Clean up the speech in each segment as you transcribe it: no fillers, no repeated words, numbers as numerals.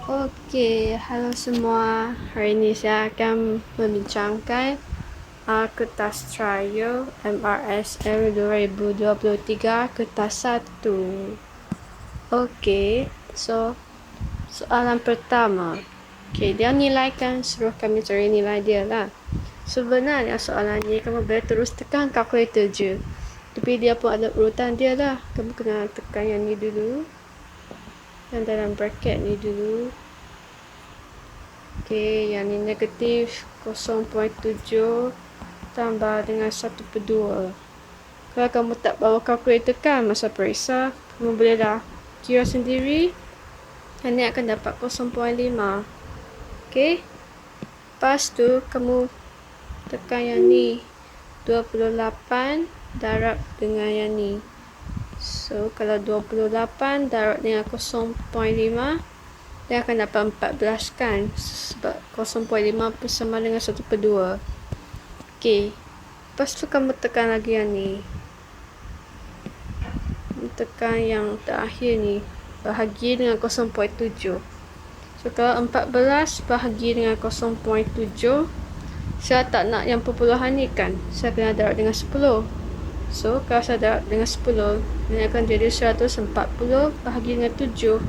Halo semua. Hari ini saya akan membincangkan kertas trial MRSM 2023 kertas 1. Soalan pertama. Dia nilaikan, suruh kami cari nilai dia lah. Sebenarnya soalan ni kamu boleh terus tekan kalkulator je. Tapi dia pun ada urutan dia lah. Kamu kena tekan yang ni dulu. Yang dalam bracket ni dulu. Yang ni negatif 0.7 tambah dengan 1/2. Kalau kamu tak bawa kalkulator kan masa periksa, kamu bolehlah kira sendiri. Yang ni akan dapat 0.5. Lepas tu kamu tekan yang ni 28 darab dengan yang ni. So kalau 28 darab dengan 0.5, dia akan dapat 14 kan, sebab 0.5 bersama dengan 1/2. Lepas tu kamu tekan lagi yang ni, tekan yang terakhir ni, bahagi dengan 0.7. So kalau 14 bahagi dengan 0.7, saya tak nak yang perpuluhan ni kan, saya kena darab dengan 10. So kalau saya darab dengan 10, ini akan jadi 140 bahagi dengan 7.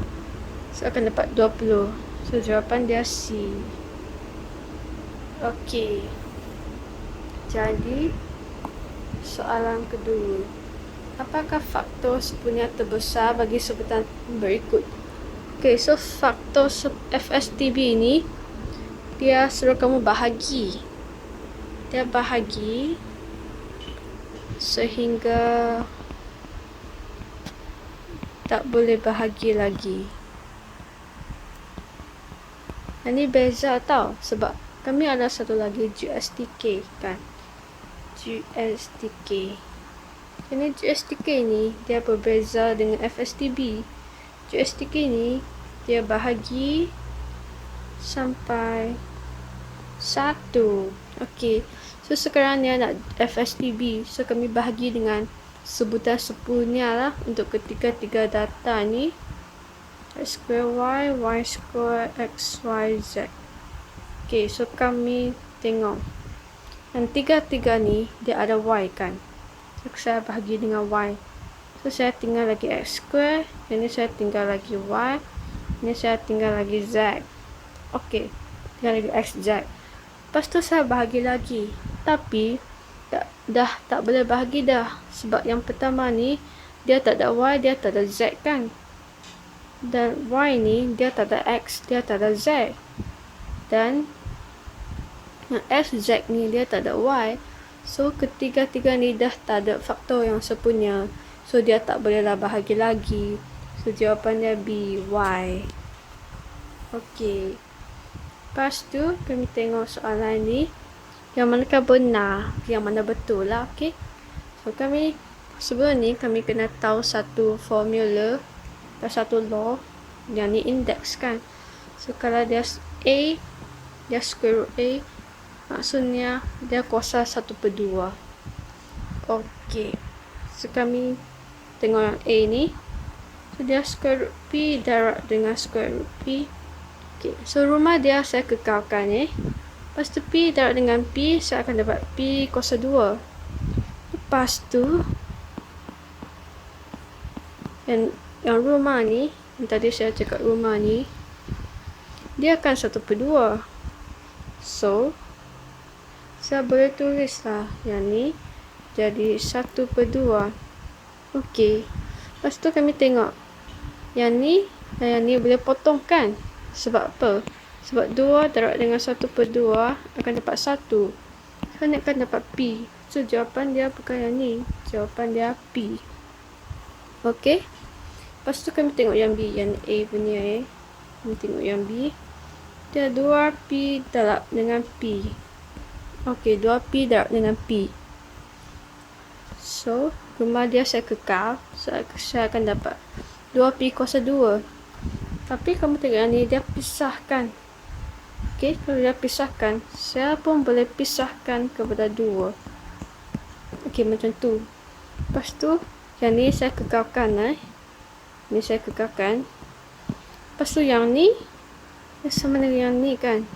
So akan dapat 20. So jawapan dia C. Jadi soalan kedua. Apakah faktor sepunya terbesar bagi sebutan berikut? So faktor FSTB ni, dia suruh kamu bahagi. Dia bahagi sehingga tak boleh bahagi lagi. Ini beza tau, sebab kami ada satu lagi GSTK kan. GSTK. Ini GSTK ni dia berbeza dengan FSTB. GSTK ni dia bahagi sampai 1. So sekarang ni nak FSTB. So kami bahagi dengan sebutan sepunya lah untuk ketiga-tiga data ni. X square Y, Y square X, Y, Z. So kami tengok yang tiga-tiga ni dia ada Y kan. So saya bahagi dengan Y. So saya tinggal lagi X square. Ini saya tinggal lagi Y. Ini saya tinggal lagi Z. Tinggal lagi X, Z. Lepas tu saya bahagi lagi. Tapi dah tak boleh bahagi dah. Sebab yang pertama ni dia tak ada Y, dia tak ada Z kan. Dan Y ni dia tak ada X, dia tak ada Z. Dan yang X, Z ni dia tak ada Y. So ketiga-tiga ni dah tak ada faktor yang sepunya. So dia tak bolehlah bahagi lagi. So jawapannya B, Y. Lepas tu kami tengok soalan ni, yang manakah benar, yang mana betul lah. So kami sebelum ni kami kena tahu satu formula dan satu law. Yang ni index kan. So kalau dia A, dia square root A, maksudnya dia kuasa 1/2. So kami tengok yang A ni. So dia square root P darab dengan square root P. So rumah dia saya kekalkan Lepas tu P darab dengan P, saya akan dapat P kuasa 2. Lepas tu yang rumah ni, yang tadi saya cakap rumah ni, dia akan 1/2. So saya boleh tulislah yang ni jadi 1/2. Lepas tu kami tengok yang ni dan yang ni boleh potong kan. Sebab apa? Sebab 2 darab dengan 1/2 akan dapat 1. So ni akan dapat P. So jawapan dia bukan yang ni, jawapan dia P. Lepas tu kami tengok yang B, yang A punya kami tengok yang B. Dia 2P darab dengan P. 2P darab dengan P. So rumah dia saya kekal. So saya akan dapat 2P kuasa 2. Tapi kamu tengok yang ni dia pisahkan. Kalau dia pisahkan, saya pun boleh pisahkan kepada 2. Macam tu. Lepas tu yang ni saya kekalkan. Ni saya kekalkan. Lepas tu yang ni Dia sama dengan yang ni kan.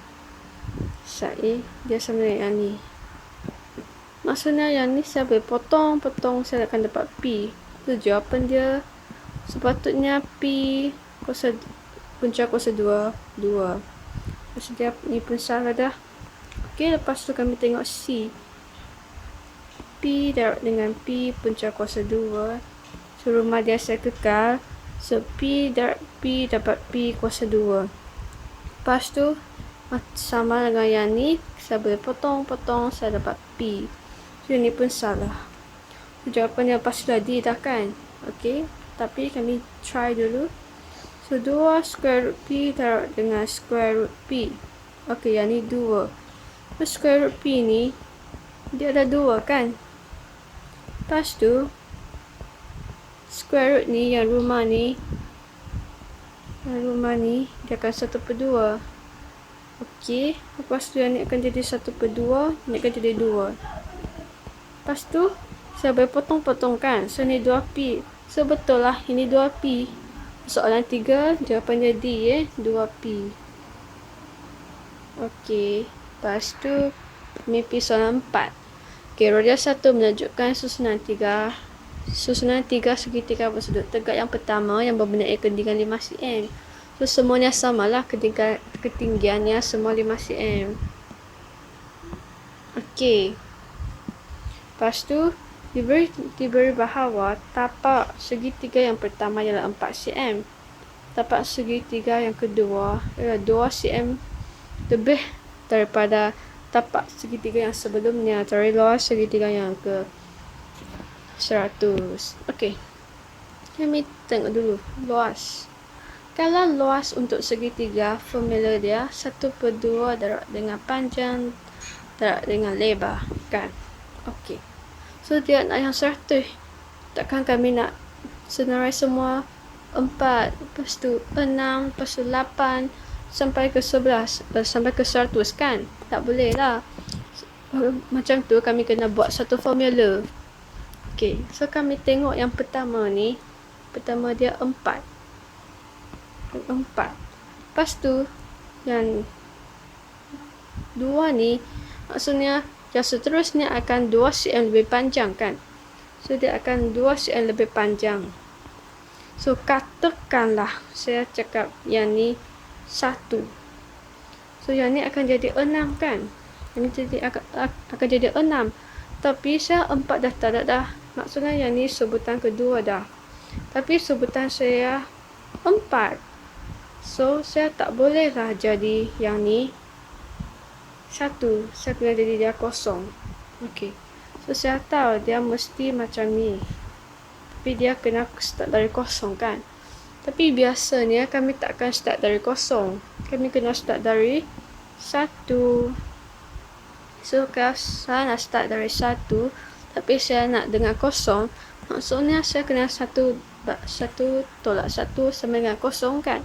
Saya dia sama dengan yang ni. Maksudnya yang ni saya boleh potong, saya akan dapat P. Itu jawapan dia. Sepatutnya P punca kuasa 2. Lepas dia ni pun salah dah. Okey, lepas tu kami tengok C. P darab dengan P punca kuasa 2. So rumah dia saya kekal. So P darab P dapat P kuasa 2. Lepas tu sama dengan yang ni, saya boleh potong, saya dapat P. So ni pun salah. Jawapannya pasti dah D dah kan. Okey, tapi kami try dulu. So 2 square root P darab dengan square root P. Okey, yang ni 2. So square root P ni dia ada 2 kan. Lepas tu square root ni yang rumah ni dia akan 1/2. Okey, lepas tu yang ni akan jadi 1/2, ni akan jadi 2. Lepas tu saya boleh potong kan. So ni 2P. So betul lah ini 2P. Soalan 3 jawapannya D 2P. Okey, lepas tu kami pergi soalan 4. Okey, roda 1 menunjukkan susunan 3 segitiga bersudut tegak yang pertama yang mempunyai ketinggian 5 cm. So semuanya samalah, ketinggiannya semua 5 cm. Okey. Lepas tu diberi bahawa tapak segitiga yang pertama ialah 4 cm. Tapak segitiga yang kedua ialah 2 cm lebih daripada tapak segitiga yang sebelumnya. Cari luas segitiga yang ke 100. Okey. Kami tengok dulu luas. Kalau luas untuk segitiga, formula dia 1/2 darab dengan panjang darab dengan lebar kan. Okey. So dia nak yang 100. Takkan kami nak senarai semua 4, lepas tu 6, lepas tu 8 sampai ke 11, sampai ke 100 kan. Tak boleh lah. Macam tu kami kena buat satu formula. Okey, so kami tengok yang pertama ni. Pertama dia 4. Lepas tu yang 2 ni maksudnya yang seterusnya akan 2 cm lebih panjang kan. So dia akan 2 cm lebih panjang. So katakanlah saya cakap yang ni 1. So yang ni akan jadi 6 kan. Ini akan jadi 6. Tapi saya 4 dah tak ada dah. Maksudnya yang ni sebutan kedua dah. Tapi sebutan saya 4. So saya tak boleh lah jadi yang ni 1. Saya kena jadi dia kosong. Okey. So saya tahu dia mesti macam ni. Tapi dia kena start dari kosong kan. Tapi biasanya kami takkan start dari kosong. Kami kena start dari 1. So kalau saya nak start dari 1, tapi saya nak dengan kosong, maksudnya saya kena 1 tolak 1 sama dengan kosong kan.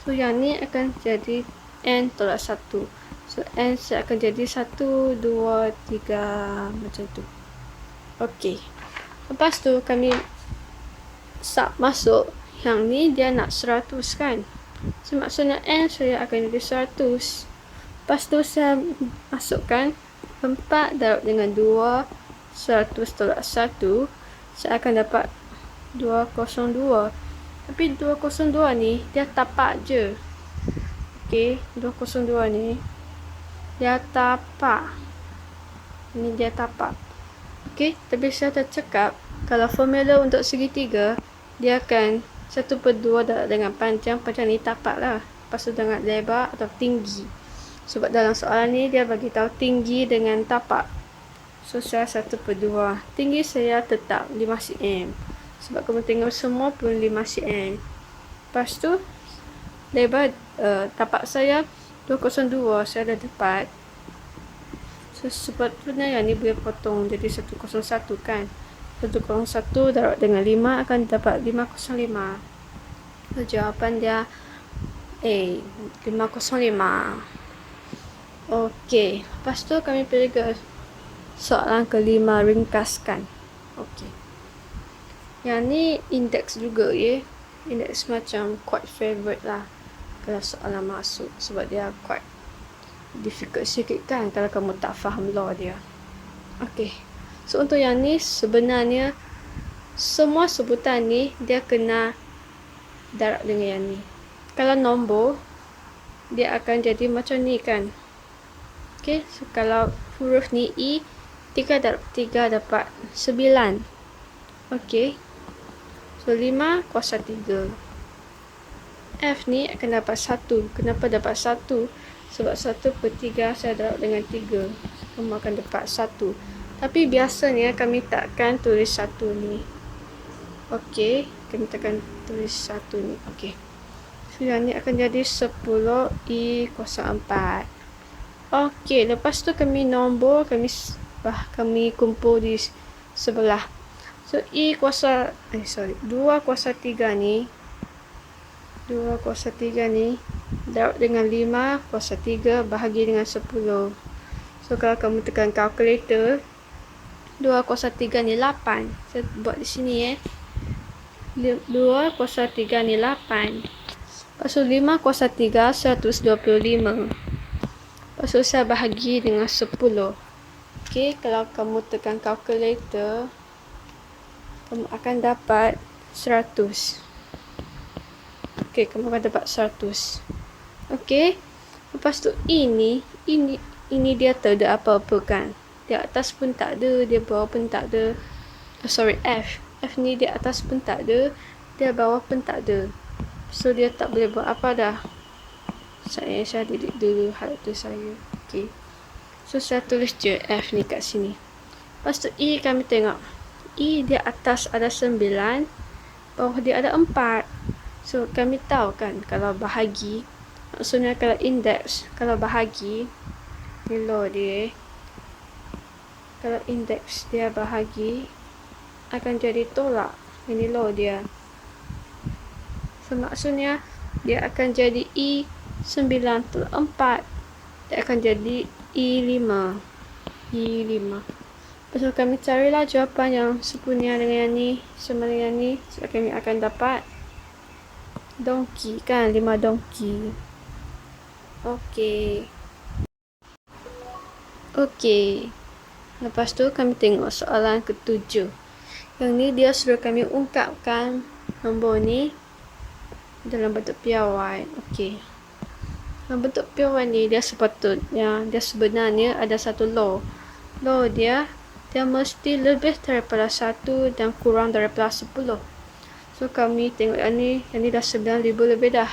So yang ni akan jadi n tolak 1. So n saya akan jadi 1, 2, 3 macam tu. Okey. Lepas tu kami masuk yang ni dia nak 100 kan. So maksudnya n saya akan jadi 100. Lepas tu saya masukkan 4 darab dengan 2, 100 tolak 1, saya akan dapat 202. Tapi 202 ni dia tapak je. Okey, 202 ni dia tapak. Ini dia tapak. Okey, tapi saya dah cakap kalau formula untuk segitiga dia akan 1/2 darab dengan panjang ni tapak lah. Lepas tu dengan lebar atau tinggi. Sebab dalam soalan ni dia bagi tahu tinggi dengan tapak. So saya 1/2. Tinggi saya tetap 5 cm. Sebab kamu tengok semua pun 5 cm. Lepas tu lebar tapak saya 202 saya dah dapat. So sepatutnya yang ni boleh potong jadi 101 kan. 101 darab dengan 5 akan dapat 505. So jawapan dia A, 505. Okey, lepas tu kami pergi ke soalan kelima, ringkaskan. Okey. Yang ni indeks juga ya. Indeks macam quite favorite lah. kalau soalan masuk, sebab dia quite difficult sikit kan kalau kamu tak faham law dia. Okay, so untuk yang ni sebenarnya semua sebutan ni dia kena darab dengan yang ni. Kalau nombor dia akan jadi macam ni kan. Okay, so kalau huruf ni I, 3 darab 3 dapat 9. Okay, so 5 kuasa 3. F ni akan dapat 1. Kenapa dapat 1? Sebab 1/3 saya darab dengan 3. Kamu akan dapat 1. Tapi biasanya kami takkan tulis 1 ni. Okey, kami takkan tulis 1 ni. Okey. So yang ni akan jadi 10 I kuasa 4. Okey, lepas tu kami nombor kami kumpul di sebelah. So I kuasa 2 kuasa 3 ni 2 kuasa 3 ni darab dengan 5 kuasa 3 bahagi dengan 10. So kalau kamu tekan kalkulator, 2 kuasa 3 ni 8. Saya buat di sini 2 kuasa 3 ni 8. Lepas tu 5 kuasa 3 125. Lepas tu saya bahagi dengan 10. Okey, kalau kamu tekan kalkulator, kamu akan dapat 100. Okey, kamu akan dapat 100. Okey. Lepas tu ini dia tak ada apa-apa kan. Di atas pun tak ada, dia bawah pun tak ada. F. F ni di atas pun tak ada, dia bawah pun tak ada. So dia tak boleh buat apa dah. Saya delete dulu hal tu saya. Okey. So saya tulis je F ni kat sini. Lepas tu I kami tengok. I di atas ada 9, bawah dia ada 4. So kami tahu kan kalau bahagi, maksudnya kalau index, kalau bahagi ni law dia. Kalau index dia bahagi akan jadi tolak. Ini law dia. So maksudnya dia akan jadi I 9/4. Dia akan jadi I5. Lepas tu kami carilah jawapan yang sempurna dengan yang ni, sama dengan yang ni. So kami akan dapat donkey kan, 5 donkey. Okey. Lepas tu kami tengok soalan ke-7. Yang ni dia suruh kami ungkapkan nombor ni dalam bentuk piawai. Okey. Dalam bentuk piawai ni dia sepatutnya, dia sebenarnya ada satu law. Law dia mesti lebih daripada 1 dan kurang daripada 10. So kami tengok yang ni dah 9,000 lebih dah.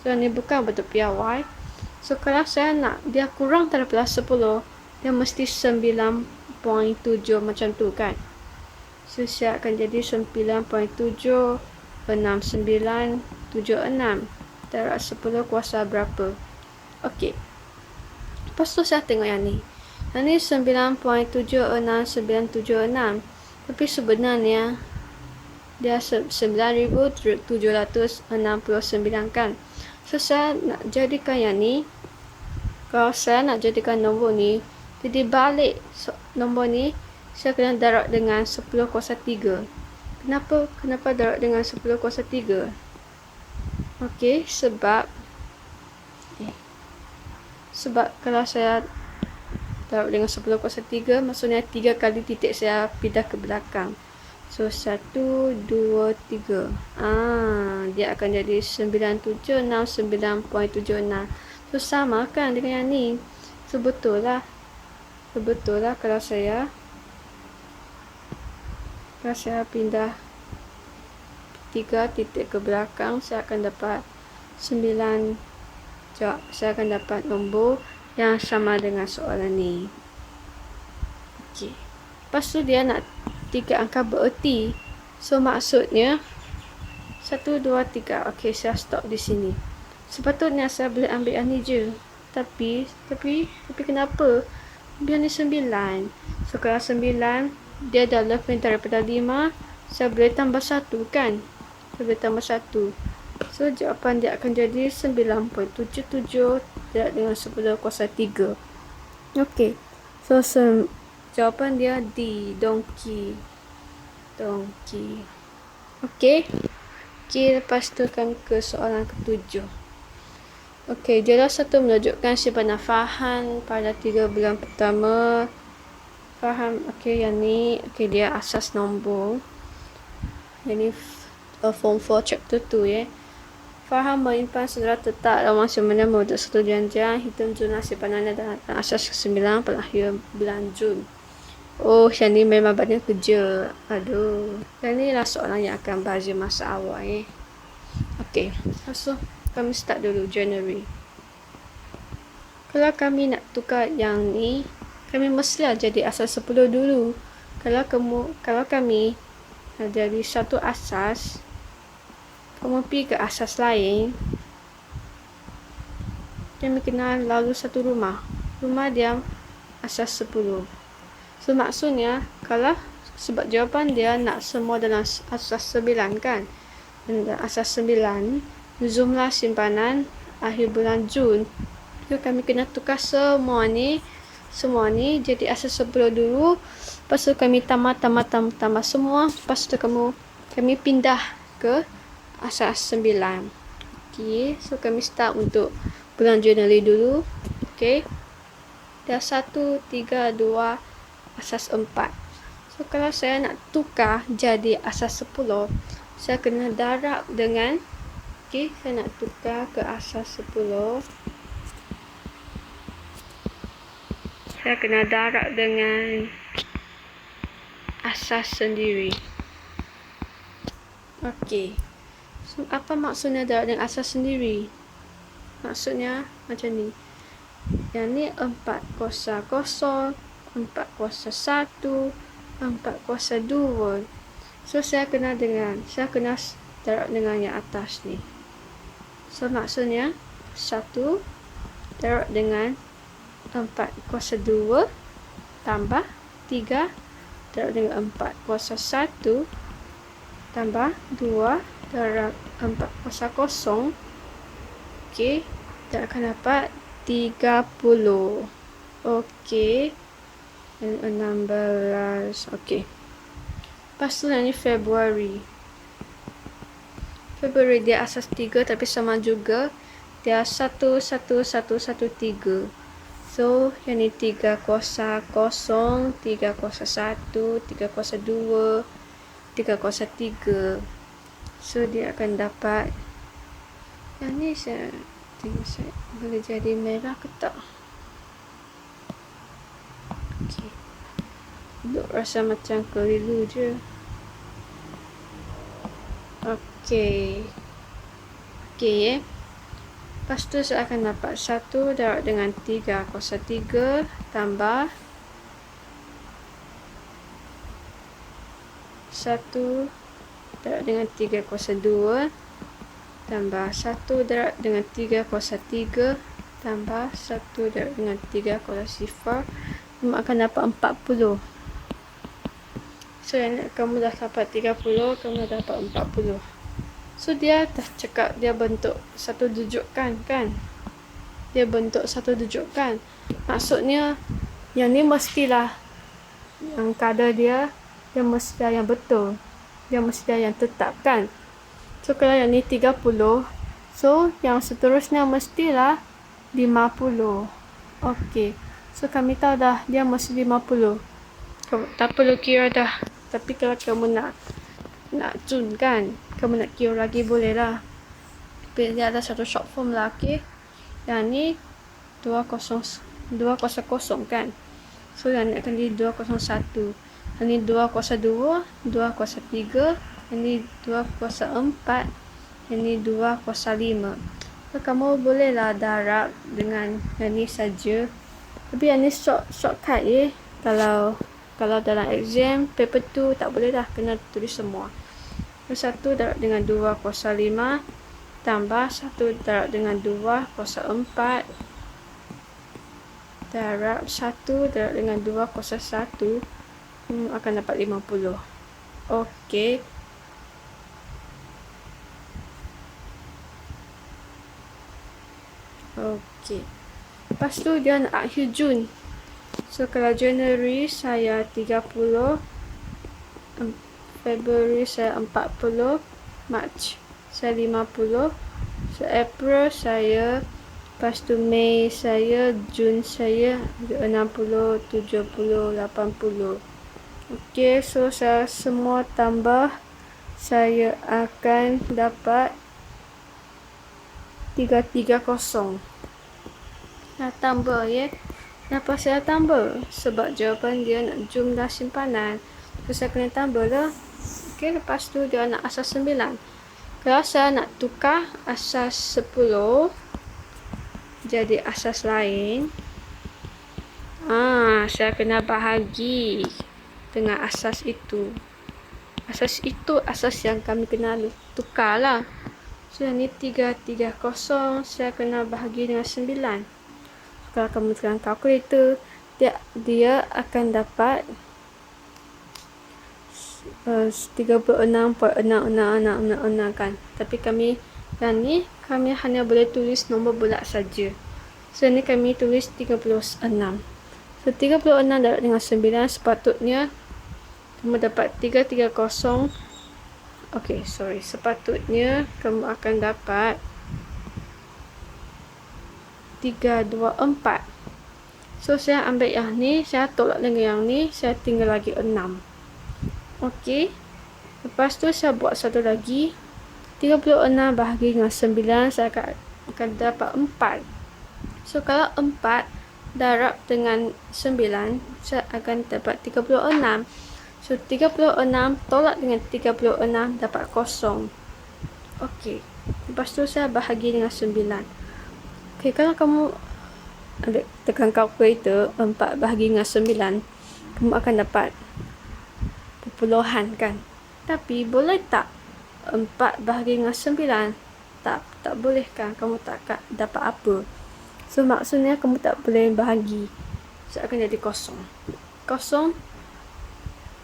So yang ni bukan bentuk piawai. So kalau saya nak dia kurang daripada 10, dia mesti 9.7 macam tu kan. So saya akan jadi 9.76976 darab 10 kuasa berapa. Okey. Lepas tu saya tengok yang ni. Yang ni 9.76976. Tapi sebenarnya dia 9,769 kan. So saya nak jadikan yang ni, kalau saya nak jadikan nombor ni, jadi balik nombor ni saya kena darab dengan 10 kuasa 3. Kenapa darab dengan 10 kuasa 3? Okey, sebab kalau saya darab dengan 10 kuasa 3, maksudnya 3 kali titik saya pindah ke belakang. So 1, 2, 3. Dia akan jadi 9769.76. So sama kan dengan yang ni. So betul lah kalau saya pindah 3 titik ke belakang, saya akan dapat 9. Saya akan dapat nombor yang sama dengan soalan ni. Okey. Lepas tu dia nak 3 angka bererti. So maksudnya 1, 2, 3. Okey, saya stop di sini. Sepatutnya saya boleh ambil yang ni je. Tapi kenapa? Dia ni 9. So kalau 9 dia dah lebih daripada 5, saya boleh tambah 1 kan? Saya boleh tambah 1. So jawapan dia akan jadi 9.77 dengan 10 kuasa 3. Okey. So jawapan dia D, donkey. Okey. Lepas tu kami ke soalan ke-7. Okey, jelas satu menunjukkan penafahan pada 3 bulan pertama. Faham? Okey, yang ni okey, dia asas nombor. Yang ni form 4 chapter 2 ya. Faham menyimpan saudara tetap dalam masa mana membentuk satu janjian hitung jurnal simpanan dan asas ke-9 berakhir bulan Jun. Oh, yang ni memang banyak kerja. Aduh. Yang ni lah soalan yang akan bazir masa awal Okey. So, kami start dulu January. Kalau kami nak tukar yang ni, kami mestilah jadi asas 10 dulu. Kalau kami dari satu asas, kamu pergi ke asas lain, kami kena lalu satu rumah. Rumah dia asas 10. So, maksudnya, sebab jawapan dia nak semua dalam asas 9 kan? Dan asas 9, jumlah simpanan akhir bulan Jun. So, kami kena tukar semua ni jadi asas 10 dulu. Lepas tu kami tambah semua. Lepas tu kami pindah ke asas 9. Okay, so kami start untuk bulan Januari dulu. Okay, dah 1, 3, 2, asas 4. So, kalau saya nak tukar jadi asas 10, saya kena darab dengan, okay, saya nak tukar ke asas 10. Saya kena darab dengan asas sendiri. Okey. So, apa maksudnya darab dengan asas sendiri? Maksudnya macam ni. Yang ni 4 kuasa 0, 4 kuasa 1, 4 kuasa 2. So, saya kena darab dengan yang atas ni. So, maksudnya 1 darab dengan 4 kuasa 2 tambah 3 darab dengan 4 kuasa 1 tambah 2 darab 4 kuasa 0. Okey, kita akan dapat 30. Okey, 16. Okey, lepas tu ni Februari dia asas 3 tapi sama juga dia 1, 1, 1, 1, 3. So, yang ni 3 kuasa 0, 3 kuasa 1, 3 kuasa 2, 3 kuasa 3. So, dia akan dapat, yang ni saya tengok saya boleh jadi merah ke tak. Okay, duk rasa macam keliru je. Okay, lepas tu saya akan dapat 1 darab dengan 3 kuasa 3 tambah 1 darab dengan 3 kuasa 2 tambah 1 darab dengan 3 kuasa 3 tambah 1 darab dengan 3 kuasa 0. Kamu akan dapat 40. So, kamu dah dapat 30, kamu dah dapat 40. So, dia dah cakap dia bentuk satu dudukan kan? Dia bentuk satu dudukan. Maksudnya, yang ni mestilah yang kadar dia mestilah yang betul. Dia mestilah yang tetap kan? So, kalau yang ni 30, so yang seterusnya mestilah 50. Okey. So, kami tahu dah dia mesti 50. Tak perlu kira dah. Tapi kalau kamu nak Jun kan, kamu nak kira lagi boleh lah. Tapi dia ada satu short form lah, okey. Yang ni 200 kan. So, yang ni akan jadi 201. Yang ni 2 kuasa 2, 2 kuasa 3, yang ni 2 kuasa 4, yang ni 2 kuasa 5. So, kamu bolehlah darab dengan yang ni saja. Tapi yang ni shortcut kalau dalam exam paper 2 tak boleh dah, kena tulis semua. 1 darab dengan 2 kuasa 5 tambah 1 darab dengan 2 kuasa 4 darab 1 darab dengan 2 kuasa 1 akan dapat 50. Okey. Okey. Lepas tu dia nak akhir Jun. So, kalau January saya 30, February saya 40, March saya 50, so April saya Lepas tu Mei saya, Jun saya 60, 70, 80. Okey, so saya semua tambah, saya akan dapat 330. Dah tambah ya. Kenapa saya tambah? Sebab jawapan dia nak jumlah simpanan. So saya kena tambah lah. Okey, lepas tu dia nak asas 9. Kalau saya nak tukar asas 10 jadi asas lain, saya kena bahagi dengan asas itu. Asas itu asas yang kami kena tukar lah. So yang ni 330, saya kena bahagi dengan 9. Kalau kamu tekan kalkulator, dia akan dapat 36.6666 kan. Tapi kami yang ni kami hanya boleh tulis nombor bulat saja. So ni kami tulis 36. So 36 darab dengan 9, sepatutnya kamu dapat 330. Okey, sorry. Sepatutnya kamu akan dapat 324. So saya ambil yang ni, saya tolak dengan yang ni, saya tinggal lagi 6. Okey. Lepas tu saya buat satu lagi. 36 bahagi dengan 9, saya akan dapat 4. So kalau 4 darab dengan 9, saya akan dapat 36. So 36 tolak dengan 36 dapat 0. Okey. Lepas tu saya bahagi dengan 9. Okey, kalau kamu ambil tekan kalkulator 4 bahagi dengan 9, kamu akan dapat perpuluhan kan. Tapi boleh tak 4 bahagi dengan 9? Tak boleh kan. Kamu tak dapat apa. So maksudnya kamu tak boleh bahagi. So akan jadi 0. 0.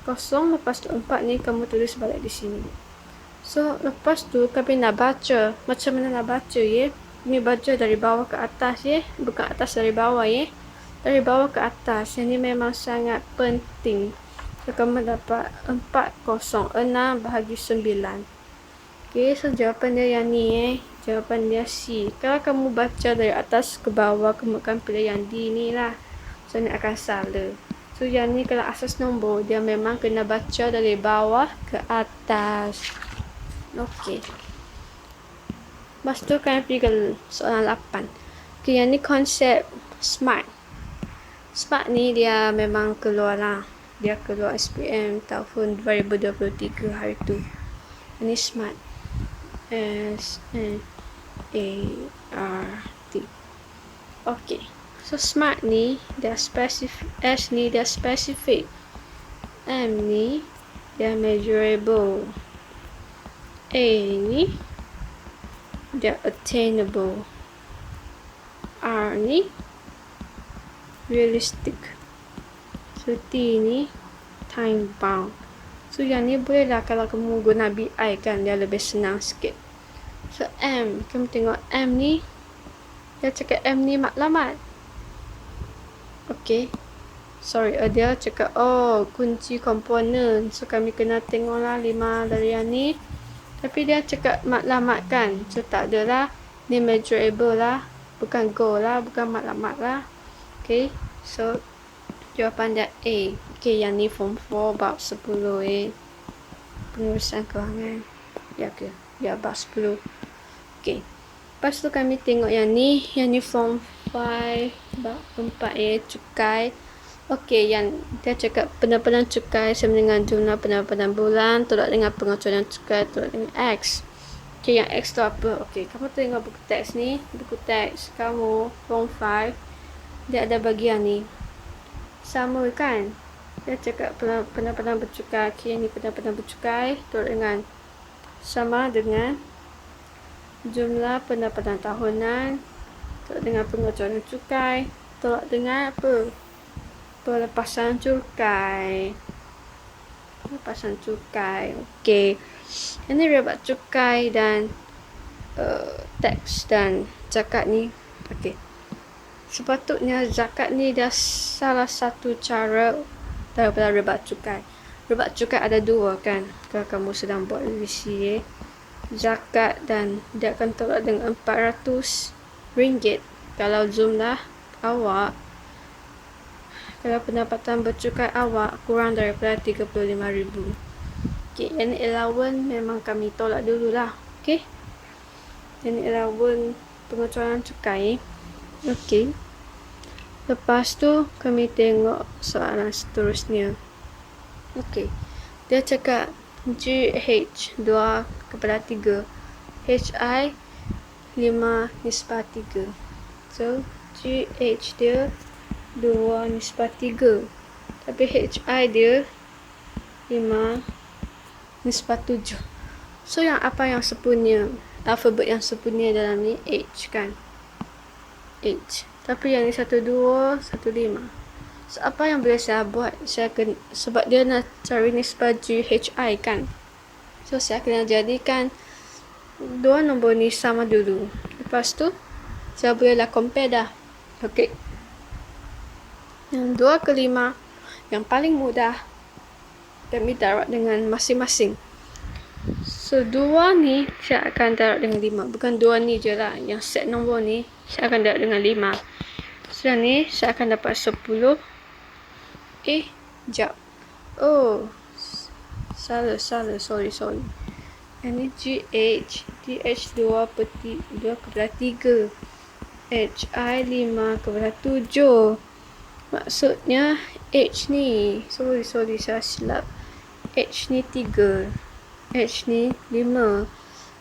Lepas tu 4 ni kamu tulis balik di sini. So lepas tu kami nak baca. Macam mana nak baca ya? Ini baca dari bawah ke atas ya. Bukan atas dari bawah ya. Dari bawah ke atas. Yang ni memang sangat penting. So kamu dapat 406 bahagi 9. Okey, so jawapan dia yang ni ya. Jawapan dia C. Kalau kamu baca dari atas ke bawah, kamu akan pilih yang D ni lah. So ni akan salah. So yang ni kalau asas nombor, dia memang kena baca dari bawah ke atas. Okey. Lepas tu kami pergi ke soalan 8. Okay, yang ni konsep SMART. SMART ni dia memang keluar lah. Dia keluar SPM tahun 2023 hari tu. Ini SMART. S-M-A-R-T. Okay. So SMART ni dia spesifik. S ni dia spesifik. M ni dia measurable. A ni dia attainable. R ni realistic. So T ni time bound. So yang ni boleh lah kalau kamu guna BI kan, dia lebih senang sikit. So M, kamu tengok M ni, dia cakap M ni maklumat. Okay. Sorry, dia cakap kunci komponen. So kami kena tengok lah 5 dari yang ni. Tapi dia cakap maklumat kan. So tak ada lah. Ni measurable lah. Bukan goal lah. Bukan maklumat lah. Okay. So jawapan dia A. Okay, yang ni form 4 bab 10 penulisan kewangan. Ya ke? Ya, bab 10. Okay. Lepas tu kami tengok yang ni. Yang ni form 5 bab 4 cukai. Okey, yang dia cakap pendapatan cukai sama dengan jumlah pendapatan bulan tolak dengan pengecualian cukai tolak dengan X. Okey, yang X tu apa? Okey, kamu tengok buku teks ni. Buku teks kamu form 5, dia ada bagian ni. Sama kan? Dia cakap pendapatan bercukai. Okey, ni pendapatan bercukai tolak dengan sama dengan jumlah pendapatan tahunan tolak dengan pengecualian cukai tolak dengan apa? Pelepasan cukai. Pelepasan cukai. Okey. Ini ribat cukai dan teks dan zakat ni. Okey. Sepatutnya zakat ni dah salah satu cara daripada ribat cukai. Ribat cukai ada dua kan. Kalau kamu sedang buat revisi zakat dan dia akan tolak dengan 400 ringgit kalau jumlah awak, kalau pendapatan bercukai awak kurang daripada 35,000. Okay, yang allowance memang kami tolak dululah. Okay, yang allowance pengecualian cukai. Okay, lepas tu kami tengok soalan seterusnya. Okay, dia cakap GH 2/3, HI 5/3. So GH dia 2/3, tapi HI dia 5/7. So yang apa yang sempurna, alfabet yang sempurna dalam ni H kan, H. Tapi yang ni 12, 15. So apa yang boleh saya buat? Sebab dia nak cari nisbah GHI kan, so saya kena jadikan dua nombor ni sama dulu. Lepas tu saya bolehlah compare dah. Okay, yang 2/5 yang paling mudah kami darab dengan masing-masing. So 2 ni saya akan darab dengan 5. Bukan 2 ni je lah, yang set nombor ni saya akan darab dengan 5. So ni saya akan dapat 10. Jap. Oh, salah, sorry. Yang ni GH 2/3, HI 5/7. Maksudnya H ni, sorry saya silap, H ni 3, H ni 5.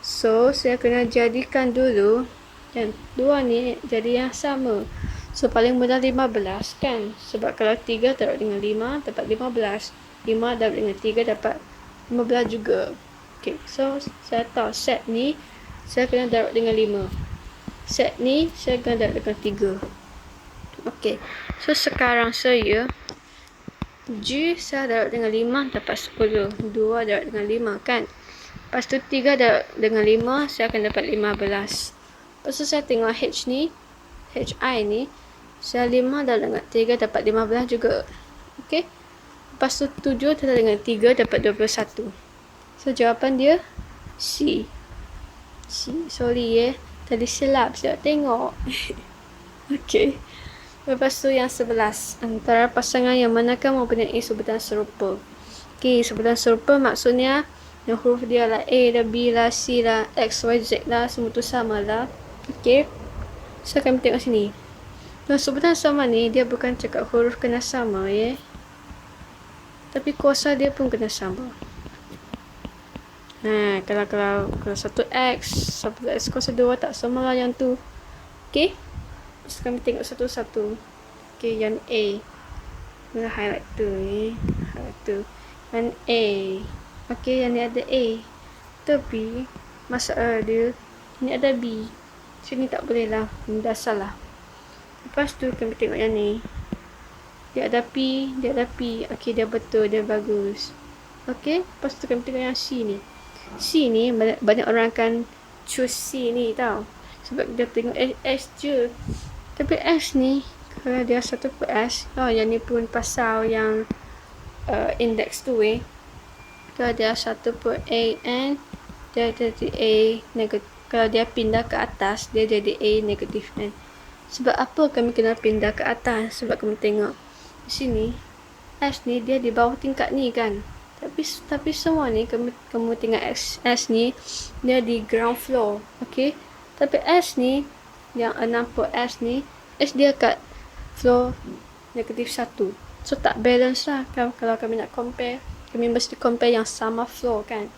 So saya kena jadikan dulu yang 2 ni jadi yang sama. So paling mudah 15 kan, sebab kalau 3 darab dengan 5 dapat 15, 5 darab dengan 3 dapat 15 juga. Okay, so saya tahu set ni saya kena darab dengan 5, set ni saya kena darab dengan 3. Okay, so sekarang saya G saya darab dengan 5 dapat 10, 2 darab dengan 5 kan. Lepas tu 3 darab dengan 5 saya akan dapat 15. Lepas tu saya tengok H ni, HI ni, saya 5 darab dengan 3 dapat 15 juga. Okay, lepas tu 7 darab dengan 3 dapat 21. So jawapan dia C. Sorry tadi silap, saya tengok. Okay, lepas tu yang 11, antara pasangan yang manakah mempunyai sebutan serupa. Okay, sebutan serupa maksudnya yang huruf dia lah A lah, B lah, C lah, X, Y, Z lah, semua tu sama lah. Okay, so kami tengok sini. Yang sebutan sama ni dia bukan cakap huruf kena sama tapi kuasa dia pun kena sama. Kalau satu X kuasa 2 tak sama lah yang tu. Okay, so kami tengok satu-satu. Okay, yang A, mana highlight tu yang A. Okay, yang ni ada A, tapi masalah dia ni ada B, sini tak boleh lah, ni dah salah. Lepas tu kami tengok yang ni, dia ada P. Okay, dia betul, dia bagus. Okay, lepas tu kami tengok yang C ni banyak orang akan choose C ni tau, sebab dia tengok S je. Tapi S ni kalau dia satu per S, yang ni pun pasal yang index tu kalau dia satu per AN dia jadi A negatif. Kalau dia pindah ke atas dia jadi A negatif N. Sebab apa kami kena pindah ke atas? Sebab kami tengok di sini S ni dia di bawah tingkat ni kan, tapi semua ni kamu tengok S ni dia di ground floor. Okay, tapi S ni yang 6 per S ni, S dia kat floor negatif 1. So tak balance lah kan. Kalau kami nak compare, kami mesti compare yang sama floor kan.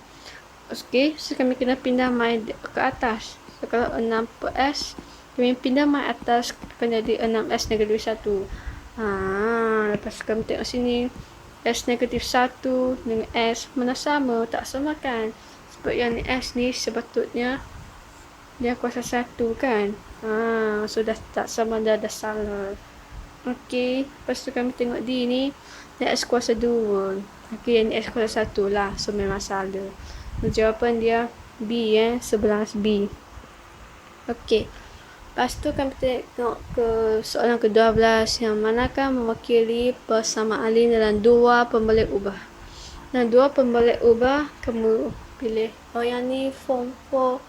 Okay, so kami kena pindah mai ke atas. So kalau 6 per S, kami pindah mai atas akan jadi 6S negatif 1. Lepas kami tengok sini, S negatif 1 dengan S mana sama? Tak sama kan, sebab yang ni S ni sepatutnya dia kuasa 1 kan. So dah tak sama, dah salah. Okay, lepas tu kami tengok D ni, dia S kuasa 2. Okay, yang ni S kuasa 1 lah, so memang salah. So, jawapan dia B 11B. Okay, lepas tu kami tengok ke soalan ke-12, yang manakah mewakili persamaan lin dalam dua pembalik ubah. Nah, dua pembalik ubah kamu pilih. Yang ni form 4,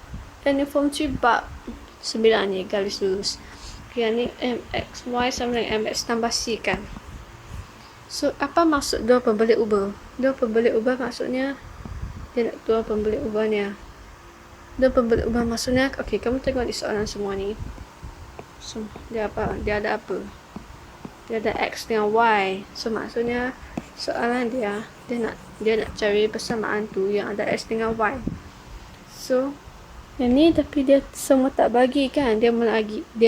yang ni form 3 bab 9 ni, garis lurus. Yang ni MXY sama dengan MX tambah C kan. So, apa maksud dua pembelit ubah? Dua pembelit ubah maksudnya dia nak dua pembelit ubahnya. Dua pembelit ubah maksudnya, okey, kamu tengok di soalan semua ni. So, dia apa? Dia ada apa? Dia ada X dengan Y. So, maksudnya soalan dia nak cari persamaan tu yang ada X dengan Y. So, yang ni tapi dia semua tak bagi kan. Dia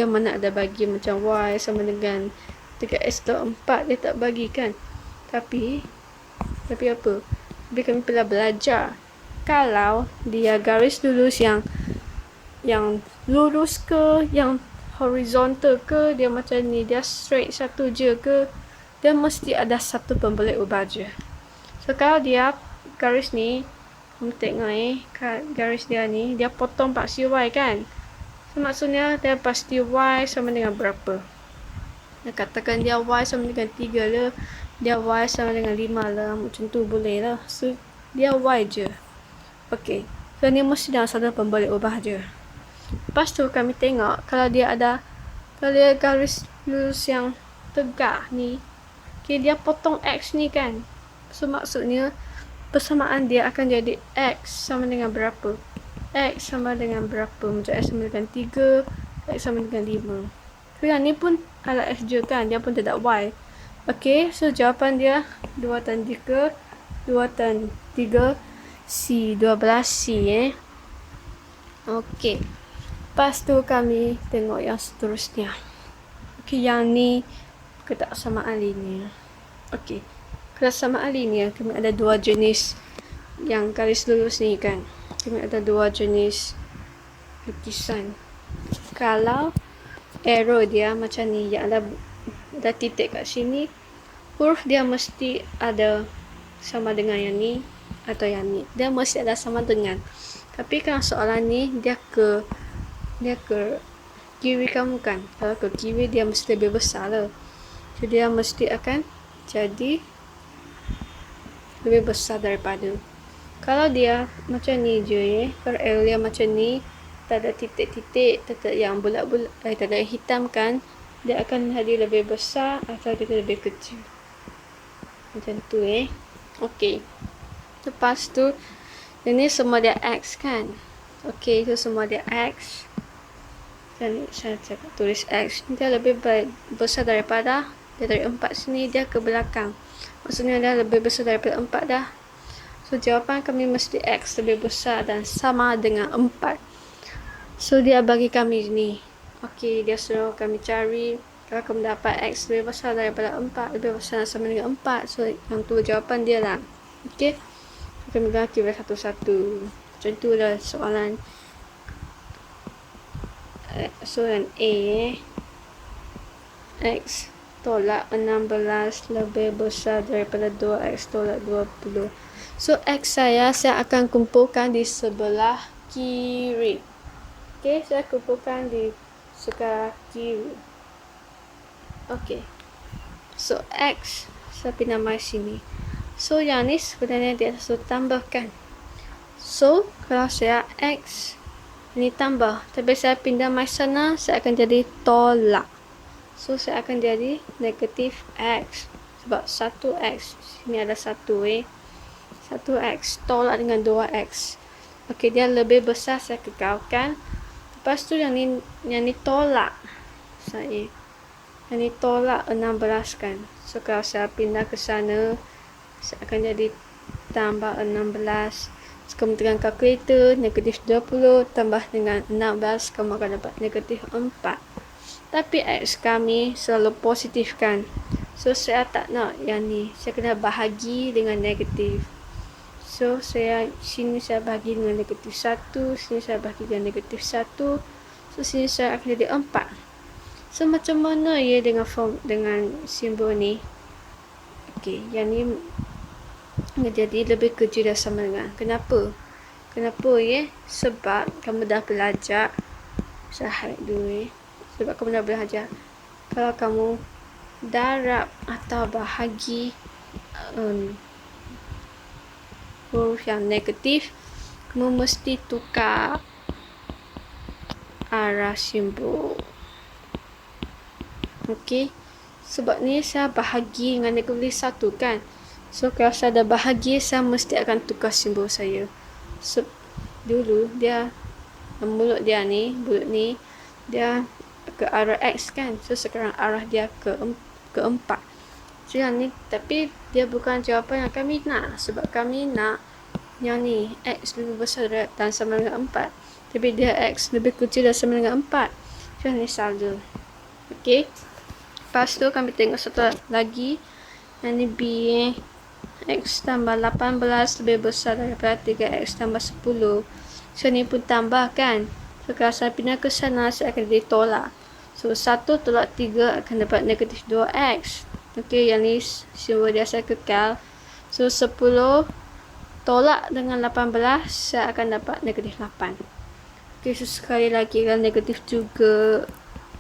mana ada bagi macam Y sama dengan 3x atau 4. Dia tak bagi kan. Tapi apa? Tapi kami pernah belajar. Kalau dia garis lurus yang lurus ke, yang horizontal ke, dia macam ni, dia straight satu je ke, dia mesti ada satu pembelit ubah je. So, kalau dia garis ni, kamu tengok garis dia ni, dia potong pasti Y kan. So, maksudnya dia pasti Y sama dengan berapa. Dia katakan dia Y sama dengan 3 lah, dia Y sama dengan 5 lah, macam tu boleh lah. So, dia Y je. Okay, so ni mesti dalam satu pembelit ubah je. Lepas tu kami tengok kalau dia garis lurus yang tegak ni, okay, dia potong X ni kan. So, maksudnya persamaan dia akan jadi X sama dengan berapa? X sama dengan berapa? Macam X sama dengan 3, X sama dengan 5. So, yang ni pun ala X je kan, dia pun tidak Y. Okay, so jawapan dia 2 tan 3, 2 tan 3, C, 12C Okay. Lepas tu kami tengok yang seterusnya. Okay, yang ni ketaksamaan linear. Okay. Ketaksamaan linear, kami ada dua jenis yang garis lurus ni kan. Kami ada dua jenis lukisan. Kalau arrow dia macam ni, yang ada titik kat sini, huruf dia mesti ada sama dengan yang ni atau yang ni. Dia mesti ada sama dengan. Tapi kalau soalan ni, dia ke kiri kamu kan. Kalau ke kiri, dia mesti lebih besar lah. So, dia mesti akan jadi lebih besar daripada. Kalau dia macam ni je kalau arrow dia macam ni, tak ada titik-titik, tak ada yang bulat-bulat, tak ada yang hitam kan, dia akan jadi lebih besar atau dia lebih kecil. Macam tu Okay. Lepas tu, ini semua dia X kan. Okay, itu semua dia X. Dan saya cakap tulis X. Dia lebih besar daripada, dia dari 4 sini, dia ke belakang. Maksudnya dia lebih besar daripada 4 dah. So, jawapan kami mesti X lebih besar dan sama dengan 4. So, dia bagi kami ni. Okay, dia suruh kami cari. Kalau kamu dapat X lebih besar daripada 4, lebih besar sama dengan 4. So, yang tu jawapan dia lah. Okay. Kami akan kira satu-satu. Macam tu lah soalan. Soalan A. X tolak 16 lebih besar daripada 2X tolak 20. So, X saya akan kumpulkan di sebelah kiri. Okay, saya kumpulkan di sebelah kiri. Okay. So, X saya pindah mai sini. So, yang ni sebenarnya dia suruh tambahkan. So, kalau saya X ini tambah, tapi saya pindah mai sana, saya akan jadi tolak. So, saya akan jadi negatif X. Sebab 1X. Sini ada 1 1X tolak dengan 2X. Okey, dia lebih besar, saya kekalkan. Lepas tu yang ni tolak. Yang ni tolak 16 kan. So, kalau saya pindah ke sana, saya akan jadi tambah 16. So, kamu tekan kalkulator, negatif 20 tambah dengan 16, kamu akan dapat negatif 4. Tapi X kami selalu positif kan. So, saya tak nak yang ni. Saya kena bahagi dengan negatif. So, sini saya bahagi dengan negatif 1. Sini saya bahagi dengan negatif 1. So, sini saya akan jadi 4. So, macam mana ya dengan simbol ni? Okay, yang ni jadi lebih kecil dah sama dengan. Kenapa? Sebab kamu dah belajar. Saya highlight dulu sebab kamu dah belajar. Kalau kamu darab atau bahagi huruf yang negatif, kamu mesti tukar arah simbol. Okey. Sebab ni saya bahagi dengan negatif 1 kan. So kalau saya dah bahagi, saya mesti akan tukar simbol saya. Dulu dia bulut ni dia ke arah X kan. So sekarang arah dia ke 4. So yang ni, tapi dia bukan jawapan yang kami nak. Sebab kami nak yang ni X lebih besar dan sama dengan 4. Tapi dia X lebih kecil dan sama dengan 4. So yang ni salah. Okay. Lepas tu kami tengok satu lagi. Yang ni B. X tambah 18 lebih besar daripada 3X tambah 10. So ni pun tambah kan. So kalau saya pindah ke sana, saya akan ditolak. So 1 tolak 3 akan dapat negatif 2X. Okay, yang ni simbol dia saya kekal. So 10 tolak dengan 18, saya akan dapat negatif 8. Okay, so sekali lagi kan negatif juga.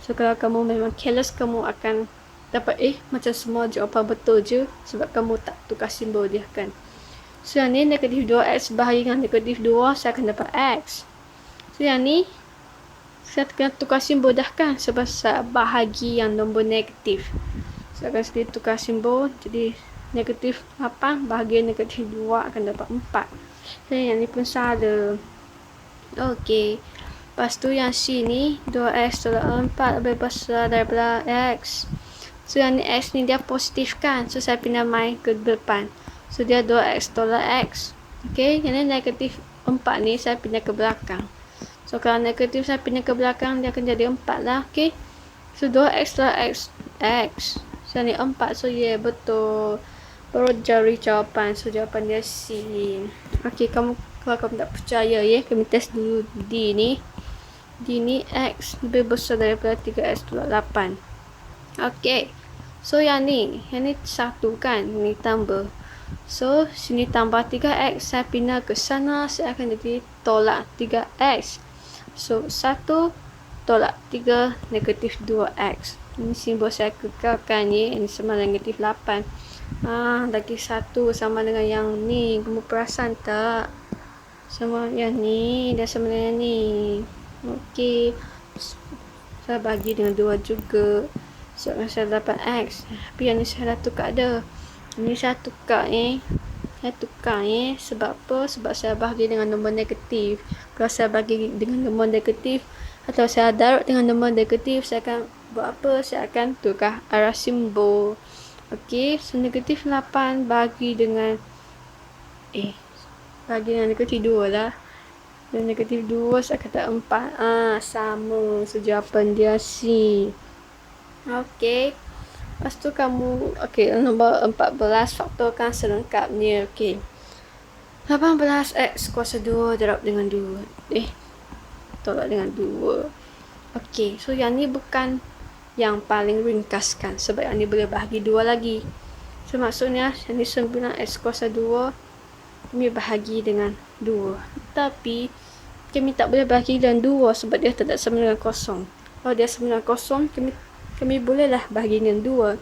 So kalau kamu memang careless, kamu akan dapat macam semua jawapan betul je. Sebab kamu tak tukar simbol dia kan. So yang ni negatif 2X bahagi dengan negatif 2, saya akan dapat X. So yang ni saya kena tukar simbol dah kan. Sebab saya bahagi yang nombor negatif. Saya akan sedih tukar simbol. Jadi negatif 8 bahagi negatif 2 akan dapat 4. So yang ni pun salah. Okay. Lepas tu yang C ni 2X tolak 4 lebih besar daripada X. So yang ni X ni dia positif kan. So saya pindah main ke depan. So dia 2X tolak X. Okay. Yang ni negatif 4 ni saya pindah ke belakang. So kalau negatif saya pindah ke belakang, dia akan jadi 4 lah. Okay. So 2X tolak X. So ni 4. So yeah, betul. Baru cari jawapan. So jawapan dia C. Okay, kalau kamu tak percaya kami test dulu D ni. D ni X lebih besar daripada 3X tolak 8. Okay. So yang ni 1 kan. Ni tambah. So sini tambah 3X. Saya pindah ke sana, saya akan jadi tolak 3X. So 1 tolak 3 negatif 2X. Ini simbol saya kekalkan ini sama dengan negatif 8. Lagi 1 sama dengan yang ni. Kamu perasan tak? Sama yang ni dan sama dengan ni. Okey. Saya bagi dengan 2 juga. So saya dapat X. Tapi yang ni saya dah tukar dah. Ini saya tukar Saya tukar sebab apa? Sebab saya bagi dengan nombor negatif. Kalau saya bagi dengan nombor negatif atau saya darab dengan nombor negatif, saya akan buat apa? Saya akan tukar arah simbol. Okey, so negatif 8 bagi dengan negatif 2 lah. Dan negatif 2 saya kata 4. Sama. So jawapan dia C. Okey. Lepas tu kamu, nombor 14 faktorkan selengkapnya. Okey. 18X kuasa 2 darab dengan 2. Tolak dengan 2. Okey, so yang ni bukan yang paling ringkas kan. Sebab yang ni boleh bahagi 2 lagi. So maksudnya, yang ni 9X kuasa 2. Kami bahagi dengan 2. Tapi, kami tak boleh bahagi dengan 2 sebab dia tidak sama dengan kosong. Kalau dia sama dengan kosong, kami bolehlah bahagi dengan 2.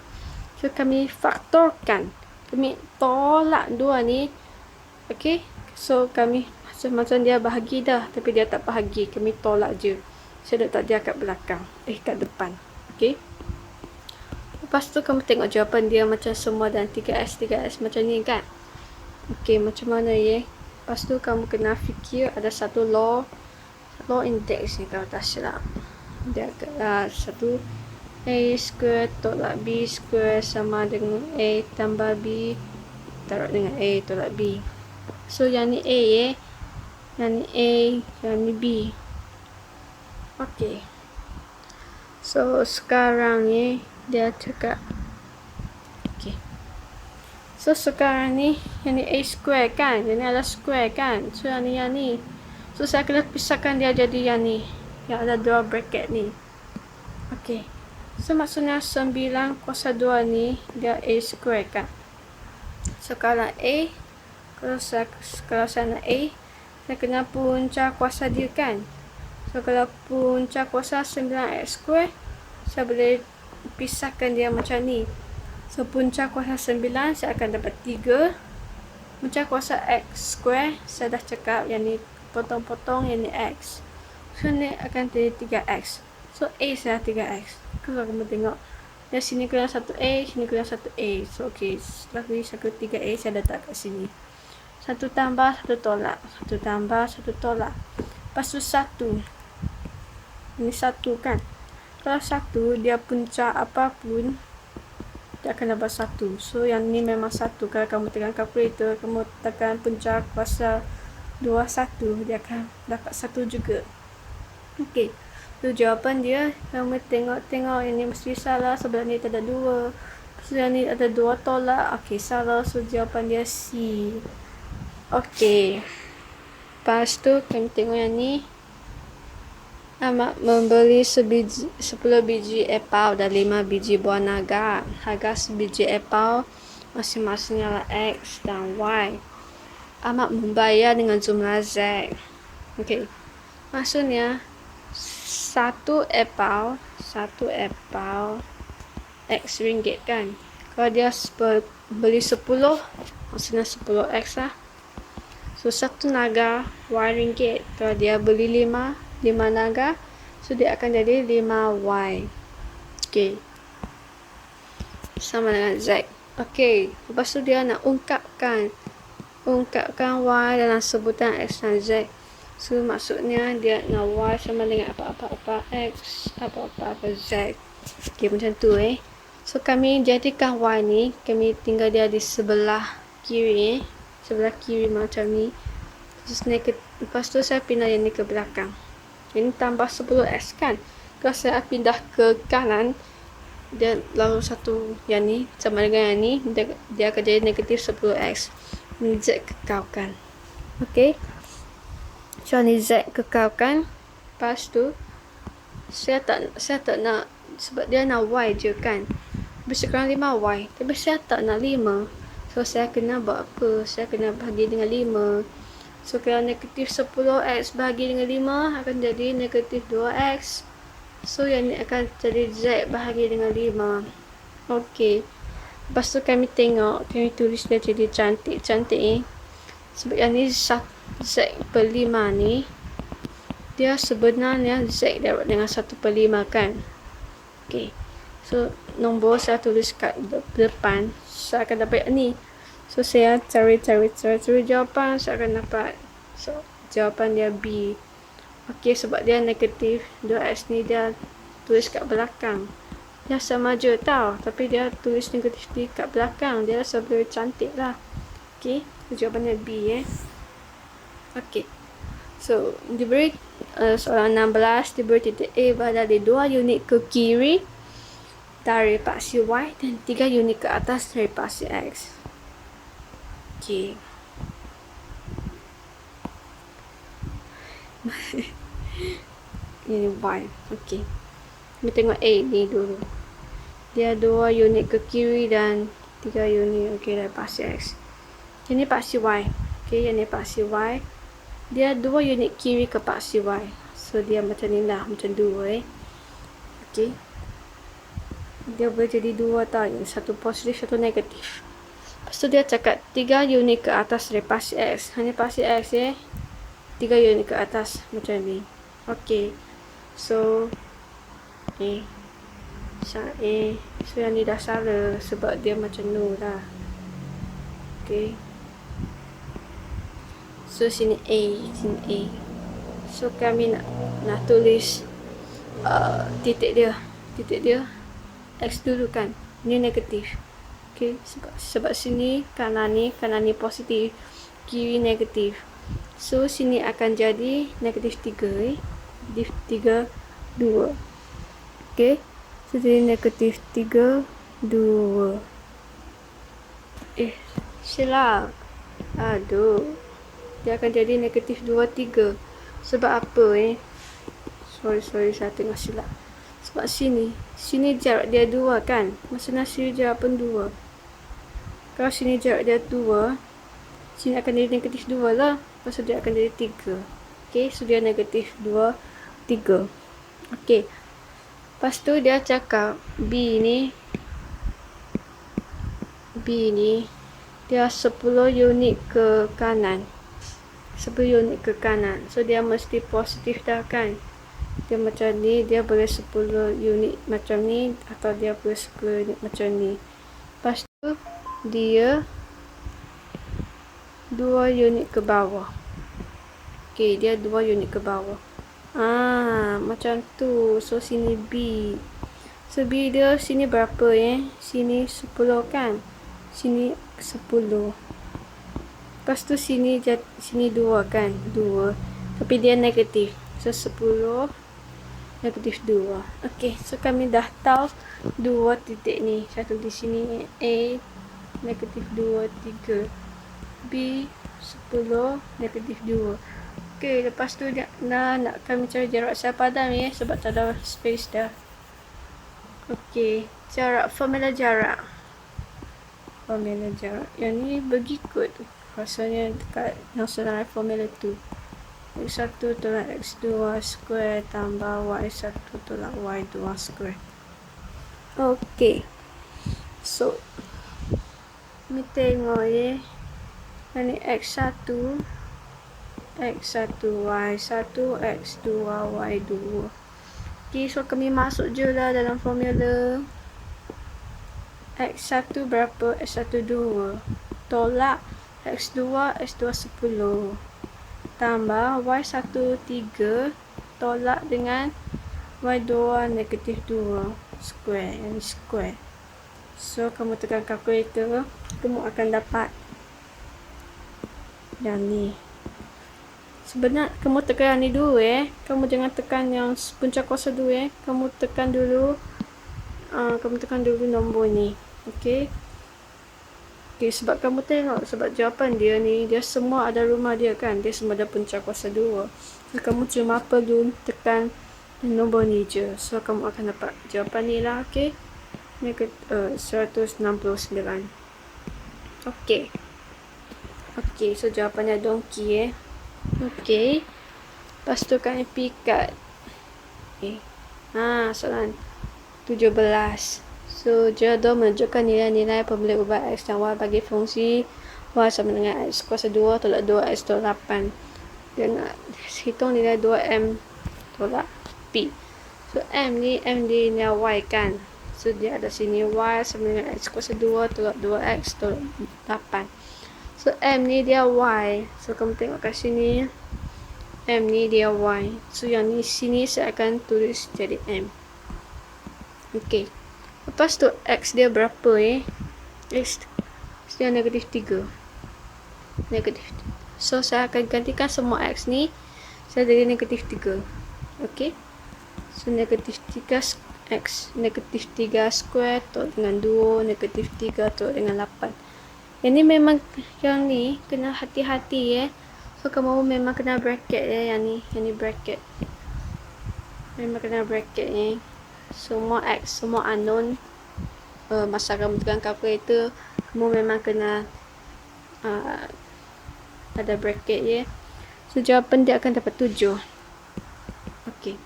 So, kami faktorkan. Kami tolak 2 ni. Okay. So, kami macam dia bahagi dah. Tapi dia tak bahagi. Kami tolak je. Saya letak dia kat belakang. Kat depan. Okay. Lepas tu, kamu tengok jawapan dia macam semua dan 3S macam ni kan. Okay, macam mana Lepas tu, kamu kena fikir ada satu law index ni kalau tak silap. Dia satu A square tolak B square sama dengan A tambah B taruh dengan A tolak B. So yang ni A yang ni A, yang ni B. Okay. So sekarang dia cakap okay. So sekarang ni yang ni A square kan, yang ni adalah square kan. So yang ni so saya kena pisahkan dia jadi yang ni, yang ada 2 bracket ni. Okay. So maksudnya 9 kuasa 2 ni dia A square kan. So kalau A, kalau saya nak A, saya kena punca kuasa dia kan. So kalau punca kuasa 9X square, saya boleh pisahkan dia macam ni. So punca kuasa 9 saya akan dapat 3. Punca kuasa X square saya dah cakap yang ni potong-potong, yang ni X. So ni akan jadi 3X. So A saya 3X. Kalau kamu tengok Dari sini kurang 1A, sini kurang 1A. So, okay. Setelah beri 3A, saya letak kat sini. 1 tambah 1 tolak. 1 tambah 1 tolak. Lepas tu 1. Ini 1 kan. Kalau 1, dia punca apapun, dia akan dapat 1. So, yang ni memang 1. Kalau kamu tekan kalkulator, kamu tekan punca kuasa 21, dia akan dapat 1 juga. Okay. Tu jawapan dia. Kamu tengok yang ni mesti salah sebab ni tak ada 2. So, yang ni ada 2 tolak. Okay, salah. So, jawapan dia C. Okay. Lepas tu, kami tengok yang ni. Ahmad membeli 10 biji apple dan 5 biji buah naga. Harga sebiji apple masing-masing adalah X dan Y. Ahmad membayar dengan jumlah Z. Okay. Maksudnya, 1 apple X ringgit kan. Kalau dia beli 10, maksudnya 10X lah. So, 1 naga Y ringgit. Kalau dia beli 5 naga, so dia akan jadi 5Y. Okay. Sama dengan Z. Okay. Lepas tu dia nak ungkapkan Y dalam sebutan X dan Z. So, maksudnya dia nak Y sama dengan apa-apa X, apa-apa Z. Okay, macam tu So, kami jadikan Y ni, kami tinggal dia di sebelah kiri sebelah kiri macam ni. Terus lepas tu saya pindah yang ni ke belakang. Ini tambah 10X kan. Kalau saya pindah ke kanan, dia lalu satu yang ni sama dengan yang ni, dia akan jadi negatif 10X. Ni Z kekalkan. Okay. So, ni Z kekalkan. Lepas tu, saya tak nak, sebab dia nak Y je kan. Bisa kurang 5Y. Tapi saya tak nak 5. So, saya kena buat apa? Saya kena bahagi dengan 5. So, kalau negatif 10X bahagi dengan 5 akan jadi negatif 2X. So, yang ni akan jadi Z bahagi dengan 5. Okay. Lepas tu kami tengok, kami tulis dia jadi cantik. Sebab yang ni Z per 5 ni, dia sebenarnya Z dapat dengan 1/5 kan. Okay. So, nombor saya tulis kat depan, saya akan dapat ni. So, saya cari jawapan, saya akan dapat. So, jawapan dia B. Okay, sebab dia negatif 2X ni dia tulis kat belakang. Dia sama je tau, tapi dia tulis negatif di kat belakang. Dia rasa lebih cantik lah. Okay, jawapannya B Okay. So, diberi soalan 16, diberi titik A berada di 2 unit ke kiri dari paksi Y dan 3 unit ke atas dari paksi X. Okay. Ini Y. Okay. Kita tengok A ni dulu. Dia 2 unit ke kiri dan 3 unit dari paksi X. Ini paksi Y. Okay, yang ni paksi Y. Dia 2 unit kiri ke paksi Y. So, dia macam ni lah. Macam 2 Okay. Dia boleh jadi 2 tau. Satu positif, satu negatif. Lepas tu dia cakap 3 unit ke atas dari paksi X. Hanya paksi X 3 unit ke atas. Macam ni. Okay. So, So, yang ni dah salah. Sebab dia macam no lah. Okay. So, sini A. So, kami nak tulis titik dia X dulu kan. Ini negatif. Okay. Sebab sini kanan ni positif, kiri negatif. So, sini akan jadi negatif 3 negatif 3, 2. Okay. So, jadi negatif 3, 2. Silap. Aduh. Dia akan jadi negatif 2, 3. Sebab apa Sorry, saya tengah silap. Sebab sini jarak dia 2 kan. Maksudnya sini jarak pun 2. Kalau sini jarak dia 2, sini akan jadi negatif 2 lah. Lepas tu dia akan jadi 3. Okay, so dia negatif 2, 3. Okay. Lepas tu dia cakap B ni dia 10 unit ke kanan. 10 unit ke kanan. So, dia mesti positif dah kan. Dia macam ni, dia boleh 10 unit macam ni, atau dia boleh 10 unit macam ni. Lepas tu dia 2 unit ke bawah. Okay, dia 2 unit ke bawah. Macam tu. So sini B. So B dia sini berapa Sini 10 kan? Sini 10. Lepas tu sini 2 kan? 2. Tapi dia negatif. So 10 negatif 2. Okay, so kami dah tahu 2 titik ni. Satu di sini A negatif 2, 3. B 10 negatif 2. Okay, lepas tu nak kami cari jarak sepadan sebab tak ada space dah. Okay, formula jarak. Yang ni berikut rasanya dekat yang sebenarnya formula tu. X1 tolak X2 square tambah Y1 tolak Y2 square. Okay, so ni tengok ni X1 Y1 X2 Y2. Okay, so kami masuk je lah dalam formula. X1 berapa? X1 2 tolak X2 10 tambah Y1 3 tolak dengan Y2 negatif 2 square. Yang ni square. So kamu tekan kalkulator, kamu akan dapat yang ni. Sebenarnya kamu tekan yang ni dulu kamu jangan tekan yang punca kuasa dulu kamu tekan dulu nombor ni. Okay, sebab kamu tengok, sebab jawapan dia ni, dia semua ada rumah dia kan, dia semua ada punca kuasa 2. So kamu cuma perlu tekan nombor ni je. So kamu akan dapat jawapan ni lah. Okay, 169. Okay, so jawapannya donkey Okay, lepas tu kami pikat. Soalan 17. So jodoh menunjukkan nilai-nilai apabila ubah X dan Y bagi fungsi Y sama dengan X kuasa 2 tolak 2X tolak 8. Dia nak hitung nilai 2M tolak P. So M ni nilai Y kan. So dia ada sini Y sama dengan X kuasa 2 tolak 2X tolak 8. So M ni dia Y. So kamu tengok kat sini, M ni dia Y. So yang ni sini saya akan tulis jadi M. Okay, lepas tu X dia berapa X dia negatif 3. So saya akan gantikan semua X ni, saya jadi negatif 3. Okay, so negatif 3 X negatif 3 square tolak dengan 2 negatif 3 tolak dengan 8. Yang ni memang, yang ni kena hati-hati so kamu memang kena bracket yang ni bracket. Memang kena bracket semua X, semua unknown. Masa kamu tekan kalkulator, kamu memang kena ada bracket so jawapan dia akan dapat 7. Okay,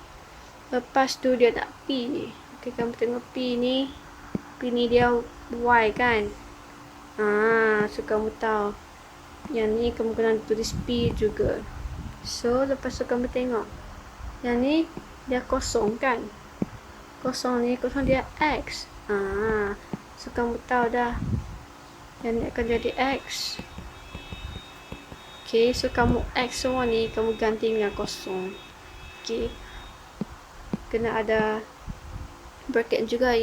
lepas tu dia nak P. Okay, kamu tengok P ni dia Y kan. So kamu tahu yang ni kamu kena tulis P juga. So lepas tu kamu tengok yang ni dia kosong kan. Kosong dia X. So kamu tahu dah yang ni akan jadi X. Okay, so kamu X semua ni kamu ganti dengan kosong. Okay, kena ada bracket juga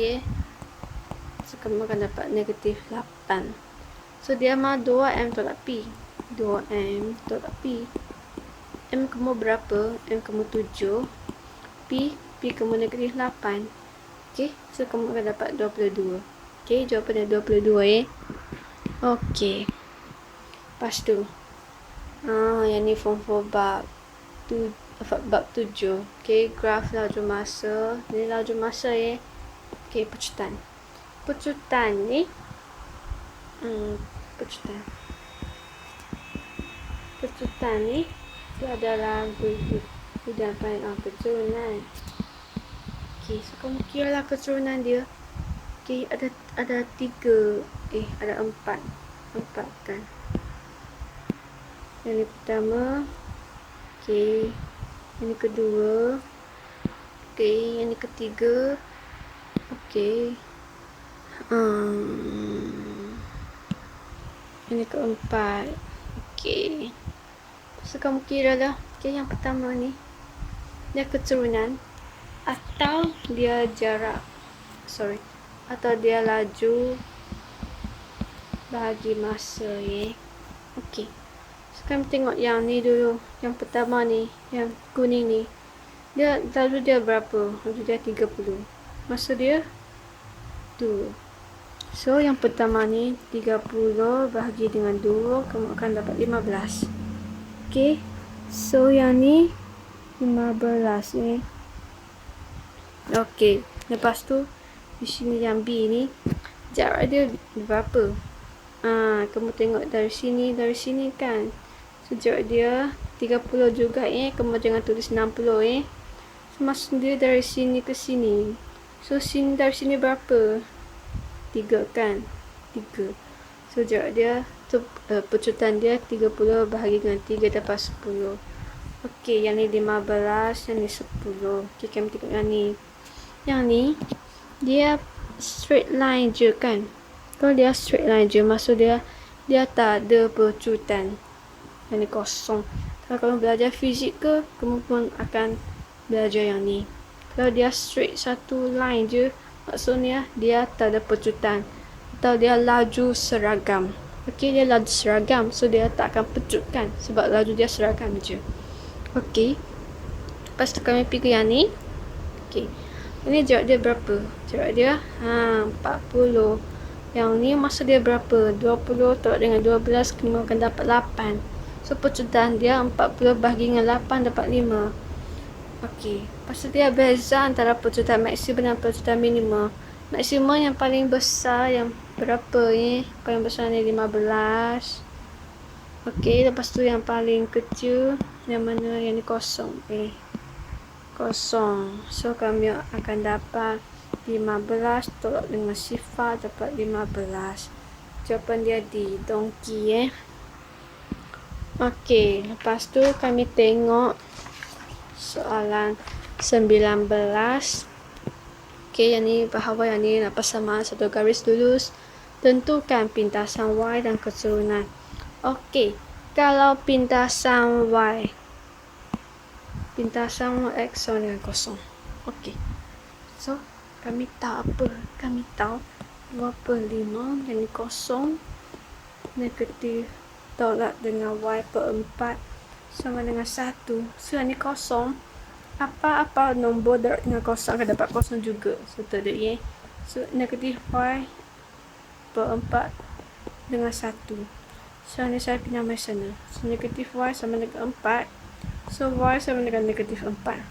so kamu akan dapat negatif 8. So dia mah 2M tolak P. 2M tolak P. M kamu berapa? M kamu 7. P kamu negatif 8. Okay, so kamu akan dapat 22. Okay, jawapannya 22 Okay, lepas tu yang ni form 4 bab 7. Okay, graf laju masa. Ni laju masa Okay, pecutan ni pecutan ni dia adalah keturunan. Okay, so kamu kira lah keturunan dia. Okay, ada 3 ada 4 kan. Yang ni pertama. Okay, yang ni kedua. Okey, yang ketiga. Okey. Yang keempat. Okey. So, kamu kira lah. Okey, yang pertama ni. Dia keturunan. Atau dia jarak. Atau dia laju bahagi masa, Okey. So, kami tengok yang ni dulu. Yang pertama ni. Yang kuning ni. Lalu dia berapa? Lalu dia 30. Masa dia 2. So, yang pertama ni 30 bahagi dengan 2, kamu akan dapat 15. Okey. So, yang ni 15 ni. Okey. Lepas tu, di sini yang B ni, jarak dia berapa? Kamu tengok dari sini kan. So, jarak dia 30 juga, Kamu jangan tulis 60, So, maksud dia dari sini ke sini. So, dari sini berapa? 3 kan? 3. So, jarak dia tu, pecutan dia 30 bahagi dengan 3 dapat 10. Okey, yang ni 15, yang ni 10. Okey, kami tengok yang ni. Yang ni, dia straight line je kan? Kalau dia straight line je, maksud dia tak ada pecutan. Yang ni kosong. Kalau kamu belajar fizik ke, kamu pun akan belajar yang ni. Kalau dia straight satu line je, maksudnya dia tak ada pecutan atau dia laju seragam. Okey, dia laju seragam, so dia tak akan pecut kan, sebab laju dia seragam je. Okey. Lepas tu kami pergi yang ni. Okey. Ini jarak dia berapa? Jarak dia 40. Yang ni masa dia berapa? 20 tolak dengan 12, kamu akan dapat 8. So pecutan dia 40 bahagi dengan 8 dapat 5. Okey, lepas tu dia beza antara pecutan maksimum dan pecutan minimum. Maksimum yang paling besar yang berapa ni? Paling besar ni 15. Okey, lepas tu yang paling kecil yang mana? Yang ni kosong. Kosong. So kami akan dapat 15 tolak dengan sifar dapat 15. Jawapan dia D, donkey, Okey, lepas tu kami tengok soalan 19. Okey, yang ni bahawa yang ni nak persamaan satu garis lurus. Tentukan pintasan Y dan keturunan. Okey, kalau pintasan Y, pintasan X sama dengan kosong. Okey, so kami tahu apa? Kami tahu 2/5 yang ni kosong, negatif tolak dengan Y per 4 sama dengan 1. So, yang ni kosong. Apa nombor darab dengan kosong akan dapat kosong juga. So, tak ada, So, negatif Y per 4 dengan 1. So, ni saya pindah dari sana. So, negatif Y sama dengan 4. So, Y sama dengan negatif 4.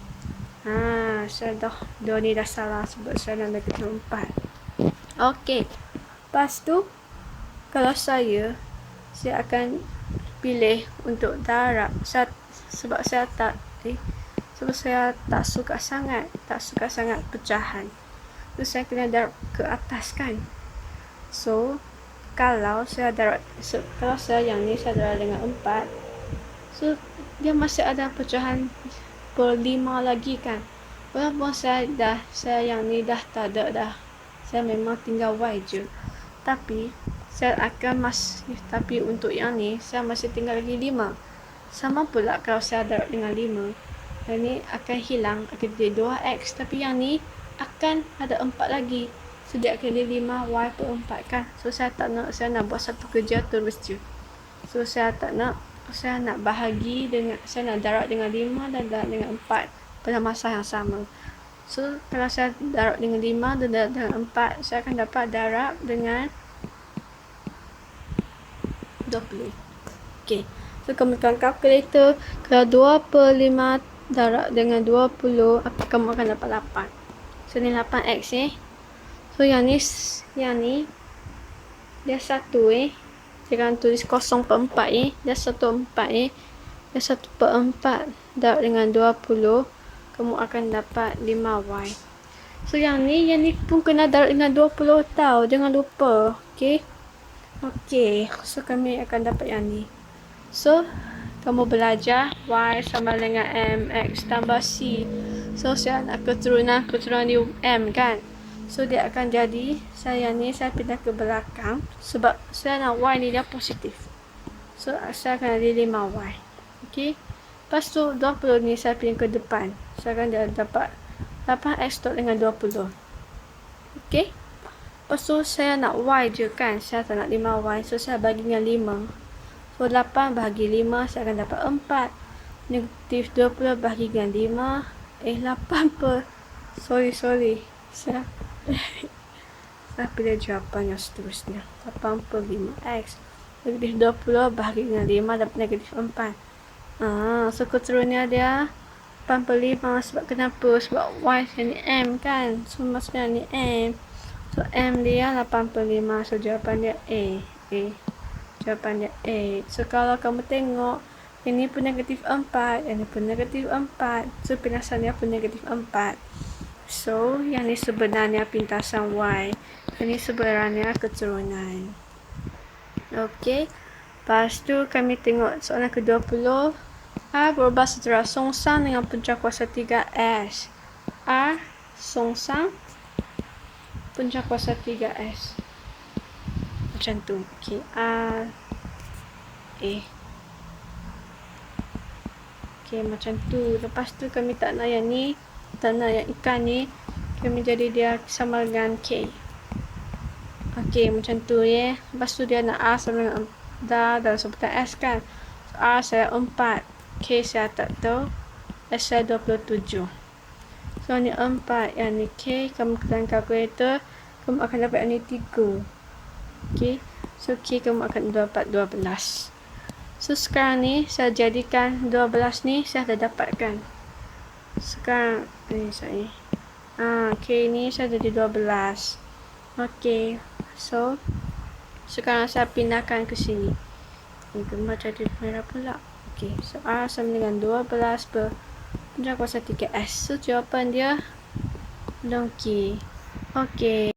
Saya dah ni dah salah sebab saya dah negatif 4. Okey. Lepas tu, kalau saya akan pilih untuk darab sebab saya tak suka sangat pecahan. So, saya kena darab ke atas kan. So, kalau saya yang ni saya darab dengan 4, so dia masih ada pecahan per 5 lagi kan. Walaupun saya yang ni dah tak ada dah. Saya memang tinggal Y je. Tapi untuk yang ni saya masih tinggal lagi 5. Sama pula kalau saya darab dengan 5. Yang ni akan hilang, akan jadi 2X. Tapi yang ni akan ada 4 lagi. So dia akan jadi 5Y per 4 kan. So saya nak buat satu kerja terus je. So saya nak bahagi dengan, saya nak darab dengan 5 dan darab dengan 4 pada masa yang sama. So kalau saya darab dengan 5 dan darab dengan 4, saya akan dapat darab dengan 20. Okey. So kamu tekan kalkulator. Kalau 2/5 darab dengan 20, kamu akan dapat 8. So ni 8X, So yang ni dia 1, Jangan tulis 0/4, Dia 1/4, Dia 1/4 darab dengan 20, kamu akan dapat 5Y. So yang ni pun kena darab dengan 20 tau. Jangan lupa. Okey, so kami akan dapat yang ni. So, kamu belajar Y sama dengan MX tambah C. So, saya nak keturunan di M kan. So, dia akan jadi, saya pindah ke belakang. Sebab saya nak Y ni dia positif. So, saya akan ada 5Y. Okay. Lepas tu, 20 ni saya pindah ke depan. Saya akan dapat 8X dot dengan 20. Okay. Lepas tu, saya nak Y je kan. Saya tak nak 5Y. So, saya bagi dengan 5. So, 8 bahagi 5, saya akan dapat 4. Negatif 20 bahagi dengan 5. 8 per. Sorry. Saya pilih jawapan yang seterusnya. 8 per 5X. Negatif 20 bahagi dengan 5 dapat negatif 4. So keturunannya dia 8 per 5. Sebab kenapa? Sebab Y ni M kan. So maksudnya ni M. So M dia 8 per 5. So jawapan dia A. Jawapan dia A. So kalau kamu tengok, ini pun negatif 4, ini pun negatif 4. So pintasan dia pun negatif 4. So yang ni sebenarnya pintasan Y. Ini sebenarnya keturunan. Okey. Lepas tu kami tengok soalan ke-20. A berubah secara songsang dengan punca kuasa 3S. A songsang punca kuasa 3S. Macam tu. Okey. A. Okey, macam tu. Lepas tu kami tak nak yang ni. Tak nak yang ikan ni. Kami jadi dia sama dengan K. Okey, macam tu ya. Lepas tu dia nak A sama dengan dalam sebutan S kan. So, A saya 4. K saya tak tahu. S saya 27. So ni 4. Yang ni K. Kamu keluarkan kalkulator. Kamu akan dapat yang ni 3. Okey. So K kamu akan dapat 12. So sekarang ni saya jadikan 12 ni saya dah dapatkan. Sekarang ni K ni saya jadi 12. Okey. So sekarang saya pindahkan ke sini. Ini gambar jadi merah pula. Okey. So A sama dengan 12 per punca kuasa 3S. So jawapan dia Dongki. Okey.